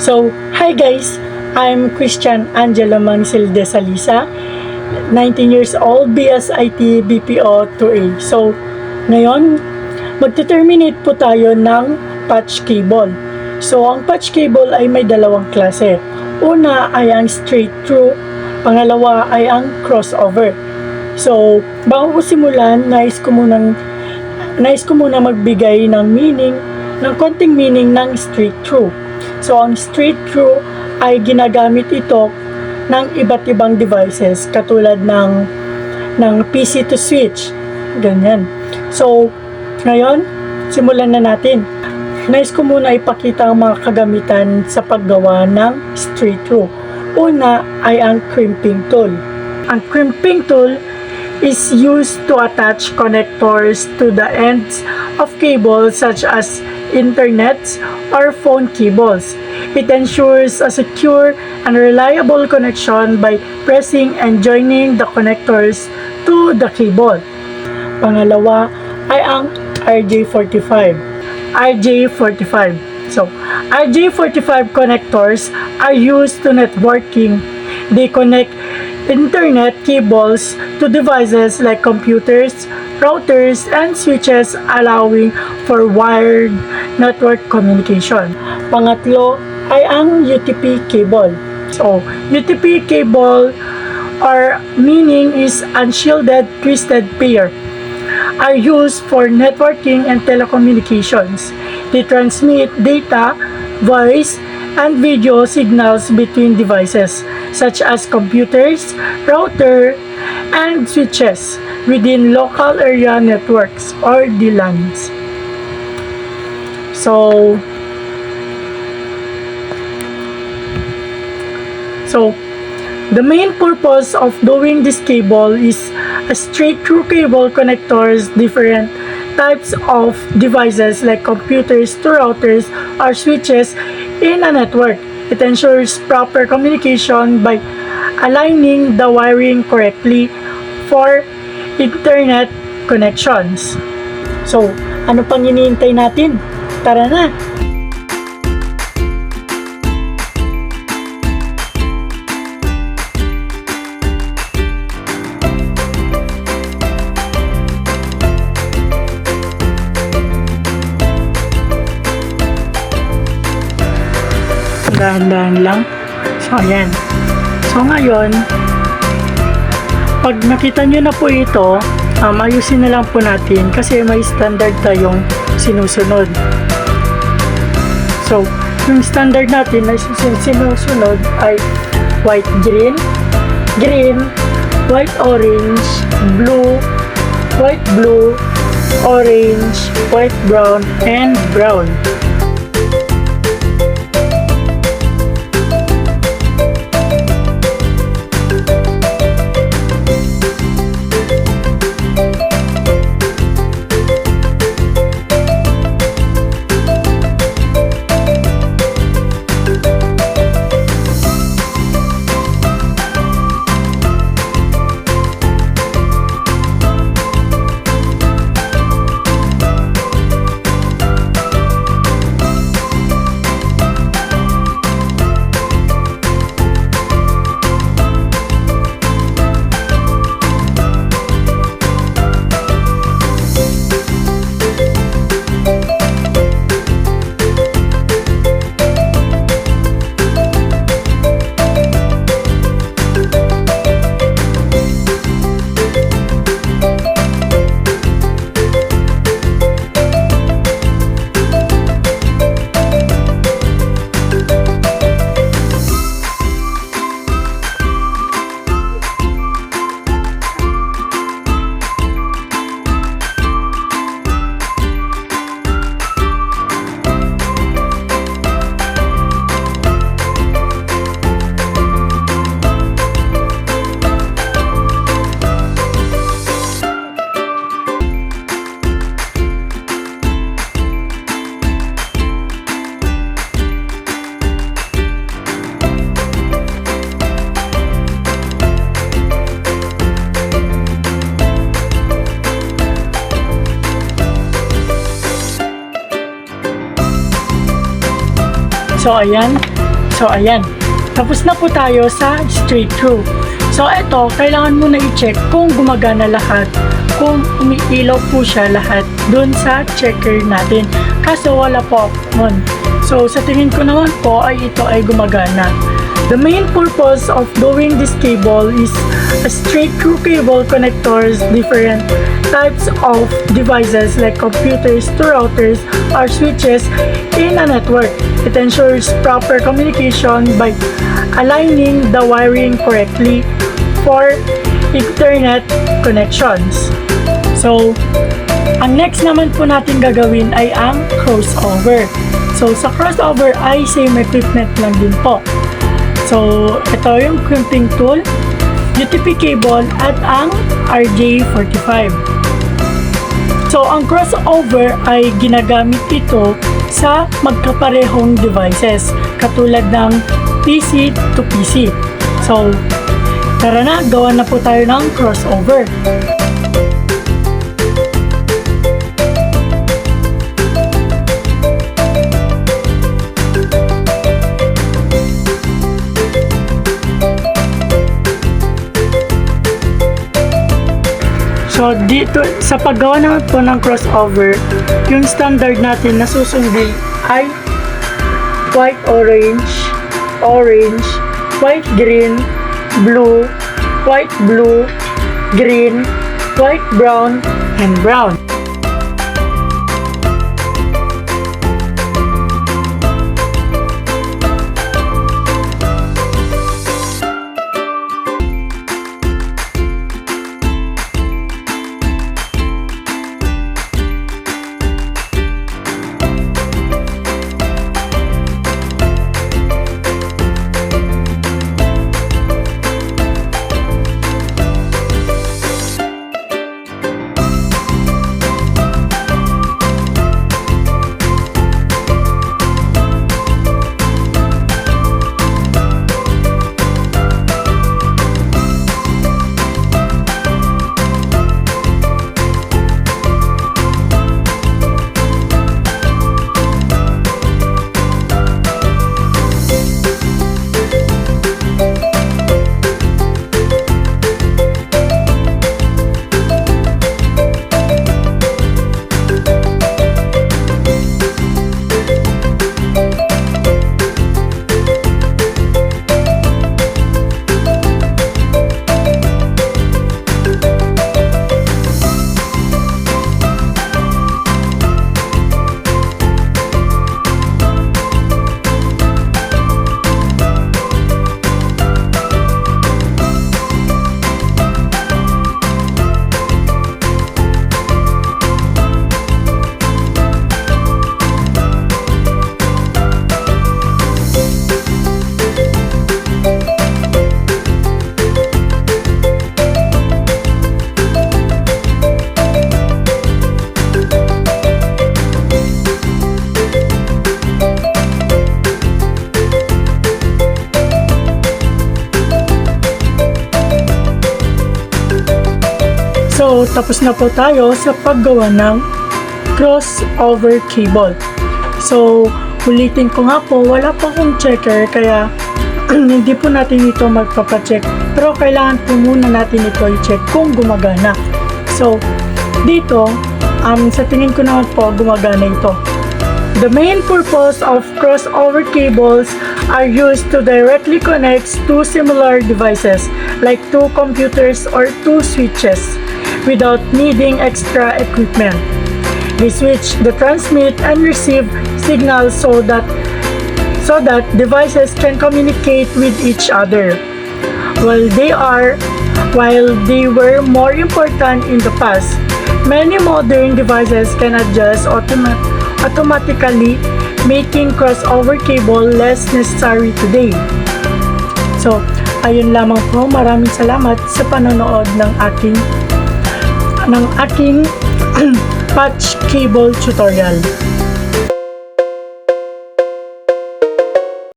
So, hi guys! I'm Christian Angelo Mancil de Salisa, 19 years old, BSIT BPO 2A. So, ngayon, magte-terminate po tayo ng patch cable. So, ang patch cable ay may dalawang klase. Una ay ang straight through, pangalawa ay ang crossover. So, bago ko simulan, nais ko muna magbigay ng konting meaning ng straight through. So, ang straight through ay ginagamit ito ng iba't ibang devices katulad ng PC to switch. Ganyan. So, ngayon, simulan na natin. Nais ko muna ipakita ang mga kagamitan sa paggawa ng straight through. Una ay ang crimping tool. Ang crimping tool is used to attach connectors to the ends of cables such as internet or phone cables. It ensures a secure and reliable connection by pressing and joining the connectors to the cable. Pangalawa ay ang RJ45. So, RJ45 connectors are used to networking. They connect internet cables to devices like computers, routers, and switches, allowing for wired network communication. Pangatlo ay ang UTP cable. So, UTP cable or meaning is unshielded twisted pair, are used for networking and telecommunications. They transmit data, voice, and video signals between devices such as computers, router, and switches within local area networks or DLANs. So the main purpose of doing this cable is a straight through cable connectors different types of devices like computers to routers or switches in a network. It ensures proper communication by aligning the wiring correctly for internet connections. So, ano pang hinihintay natin? Tara na! Dahan-dahan lang. So, ayan. So, ngayon, pag nakita nyo na po ito, ayusin na lang po natin kasi may standard tayong sinusunod. So, yung standard natin na sinusunod ay white, green, green, white, orange, blue, white, blue, orange, white, brown, and brown. So, ayan. So, ayan. Tapos na po tayo sa straight through. So, ito, kailangan muna i-check kung gumagana lahat, kung umiilaw po siya lahat dun sa checker natin. Kaso wala po nun. So, sa tingin ko naman po ay ito ay gumagana. The main purpose of doing this cable is a straight through cable connectors different types of devices like computers to routers or switches in a network. It ensures proper communication by aligning the wiring correctly for internet connections. So, ang next naman po natin gagawin ay ang crossover. So, sa crossover ay same equipment lang din po. So, ito yung crimping tool, UTP cable, at ang RJ45. So, ang crossover ay ginagamit ito sa magkaparehong devices, katulad ng PC to PC. So, tara na, gawa na po tayo ng crossover. So, dito, sa paggawa naman po ng crossover, yung standard natin na susundin ay white, orange, orange, white, green, blue, white, blue, green, white, brown, and brown. So, tapos na po tayo sa paggawa ng crossover cable. So, ulitin ko nga po, wala pa akong checker, kaya hindi po natin ito magpapacheck. Pero kailangan po muna natin ito i-check kung gumagana. So, dito, sa tingin ko naman po, gumagana ito. The main purpose of crossover cables are used to directly connect two similar devices, like two computers or two switches, without needing extra equipment. They switch the transmit and receive signals so that devices can communicate with each other. While they were more important in the past, many modern devices can adjust automatically, making crossover cable less necessary today. So, ayun lamang po. Maraming salamat sa panonood ng aking patch cable tutorial.